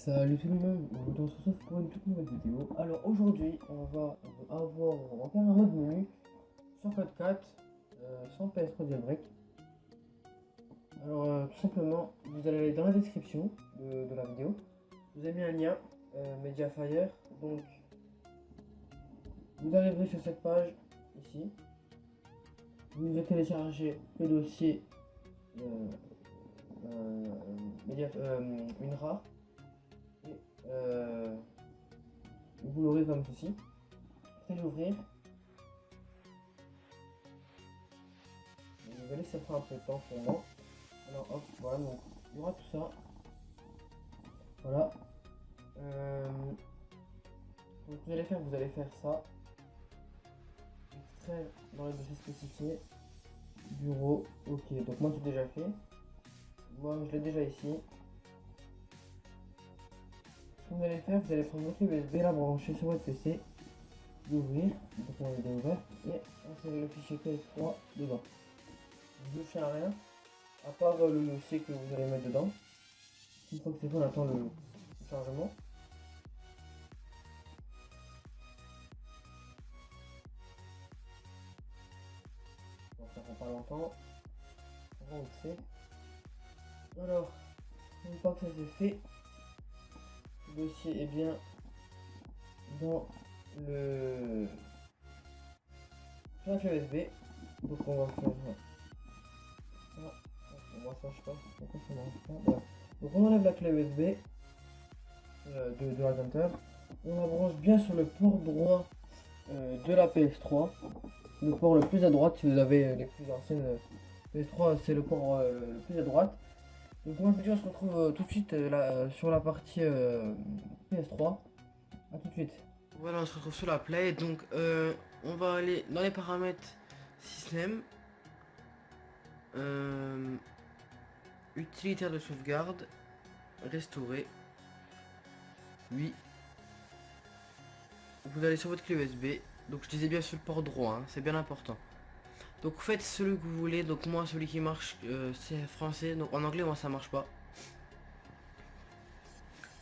Salut tout le monde, aujourd'hui on se retrouve pour une toute nouvelle vidéo. Alors aujourd'hui on va faire un mode menu sur Code 4 sans PS3 jailbreak. Alors tout simplement vous allez aller dans la description de la vidéo. Je vous ai mis un lien Mediafire, donc vous arriverez sur cette page ici. Vous devez télécharger le dossier WinRAR. Vous l'aurez comme ceci. Faites l'ouvrir. Vous allez, ça prend un peu de temps pour moi. Alors hop, voilà, donc il y aura tout ça. Voilà. Donc vous allez faire ça. Extraire dans le dossier spécifié. Bureau, ok. Donc moi j'ai déjà fait. Moi je l'ai déjà ici. Ce que vous allez faire, vous allez prendre votre USB, la brancher sur votre PC, l'ouvrir, donc on l'a ouvert, et insérer le fichier PS3 dedans. Vous ne touchez à rien, à part le dossier que vous allez mettre dedans. Une fois que c'est fait, on attend le chargement. Bon, ça prend pas longtemps. On va vite fait. Alors, une fois que ça c'est fait, le dossier est bien dans le sur la clé USB. Donc on va faire ça. On va ça, je sais pas. Pourquoi ça marche pas. Voilà. Donc on enlève la clé USB de la Gunter. On la branche bien sur le port droit de la PS3. Le port le plus à droite, si vous avez les plus anciennes PS3, c'est le port le plus à droite. Donc moi je vous dis on se retrouve tout de suite là, sur la partie PS3. A tout de suite. Voilà, on se retrouve sur la Play. Donc on va aller dans les paramètres système. Utilitaire de sauvegarde. Restaurer. Oui. Vous allez sur votre clé USB. Donc je disais bien sur le port droit, hein, c'est bien important. Donc faites celui que vous voulez. Donc moi celui qui marche c'est français. Donc en anglais moi ça marche pas.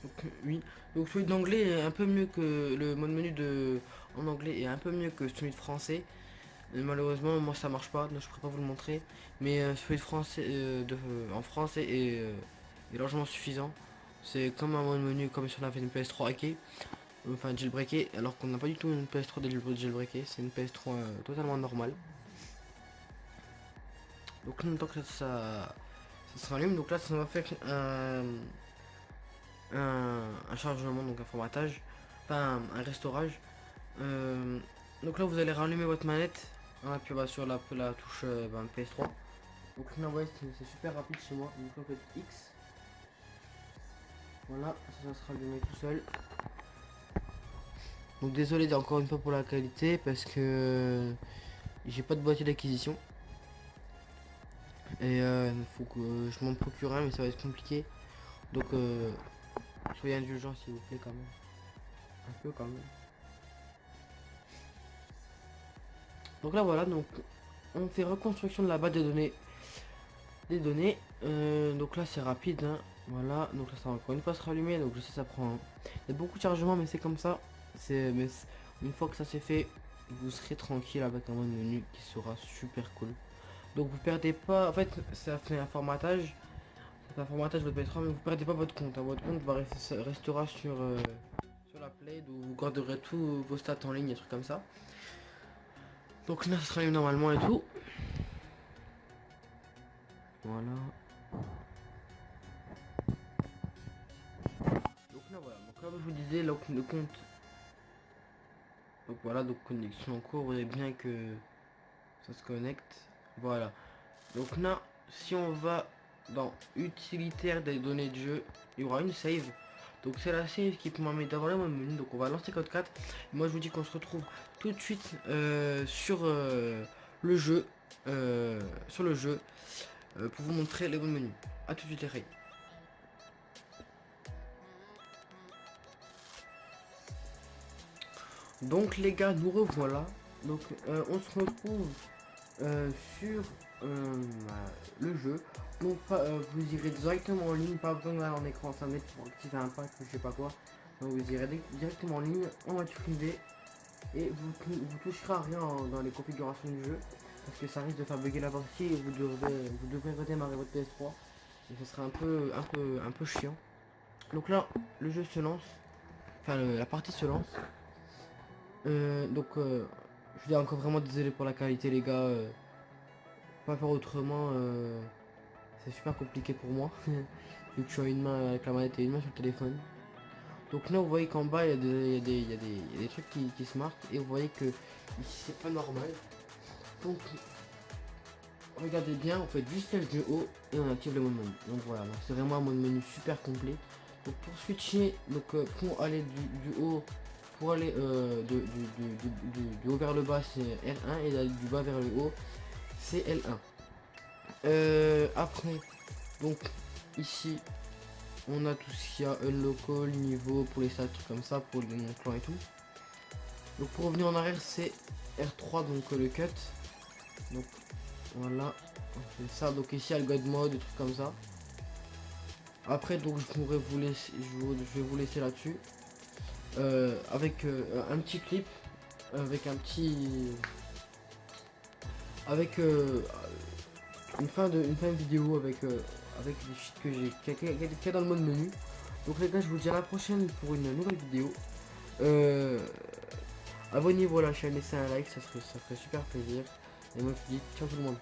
Donc oui. Donc celui d'anglais est un peu mieux que le mode menu en anglais est un peu mieux que celui de français. Malheureusement moi ça marche pas, donc je pourrais pas vous le montrer. Mais celui de français en français est largement suffisant. C'est comme un mode menu comme si on avait une PS3 hackée. Enfin jailbreaké, alors qu'on n'a pas du tout une PS3 jailbreaké, c'est une PS3 totalement normale. Donc le temps que ça se rallume, donc là ça va faire un chargement, donc un formatage, enfin un restaurage. Donc là vous allez rallumer votre manette en appuyant sur la touche PS3. Donc là ouais, c'est super rapide chez moi, donc on fait X. Voilà, ça sera allumé tout seul. Donc désolé encore une fois pour la qualité parce que j'ai pas de boîtier d'acquisition. Et faut que je m'en procure un, mais ça va être compliqué. Donc soyez indulgents s'il vous plaît quand même. Un peu quand même. Donc là voilà, donc on fait reconstruction de la base des données. Donc là c'est rapide, hein. Voilà, donc là ça va encore une fois se rallumer. Donc je sais ça prend. Il y a beaucoup de chargement, mais c'est comme ça. Mais une fois que ça c'est fait, vous serez tranquille avec un mode menu qui sera super cool. Donc vous perdez pas, en fait ça fait un formatage. C'est un formatage de votre PS3, mais vous perdez pas votre compte, hein. Votre compte restera sur la Play, où vous garderez tous vos stats en ligne et trucs comme ça. Donc là ça sera normalement et tout. Voilà. Donc là voilà, donc comme je vous disais, le compte. Donc voilà, donc connexion en cours, vous voyez bien que ça se connecte. Voilà. Donc là, si on va dans utilitaire des données de jeu, il y aura une save. Donc c'est la save qui permet d'avoir le menu. Donc on va lancer code 4. Moi je vous dis qu'on se retrouve tout de suite sur le jeu. Pour vous montrer les bons menus. A tout de suite les règles. Donc les gars, nous revoilà. Donc on se retrouve sur le jeu. Donc vous irez directement en ligne, pas besoin d'aller en écran 5 mètres pour activer un pack ou je sais pas quoi. Donc vous irez directement en ligne, en mode privé, et vous toucherez à rien dans les configurations du jeu, parce que ça risque de faire bugger la partie et vous devrez redémarrer votre PS3, et ce sera un peu chiant. Donc là, le jeu se lance, enfin la partie se lance. Je suis encore vraiment désolé pour la qualité les gars, pas faire autrement, c'est super compliqué pour moi, vu que je suis à une main avec la manette et une main sur le téléphone. Donc là vous voyez qu'en bas il y a des trucs qui se marquent, et vous voyez que ici c'est pas normal. Donc regardez bien, on fait juste celle du haut et on active le mode menu. Donc voilà, c'est vraiment un mode menu super complet. Donc pour switcher, pour aller du haut, pour aller du haut vers le bas c'est R1, et du bas vers le haut c'est L1. Après, donc ici on a tout ce qu'il y a, unlock, niveau pour les stats, trucs comme ça, pour les noms de clan et tout. Donc pour revenir en arrière c'est R3, donc le cut. Donc voilà, on fait ça. Donc ici il y a le god mode, des trucs comme ça. Après donc je pourrais vous laisser, je vais vous laisser là-dessus. Avec un petit clip, avec un petit, avec une fin de vidéo avec avec des cheats que j'ai qui est dans le mode menu. Donc les gars, je vous dis à la prochaine pour une nouvelle vidéo. Abonnez-vous à la chaîne, laissez un like, ça ferait super plaisir. Et moi je vous dis ciao tout le monde.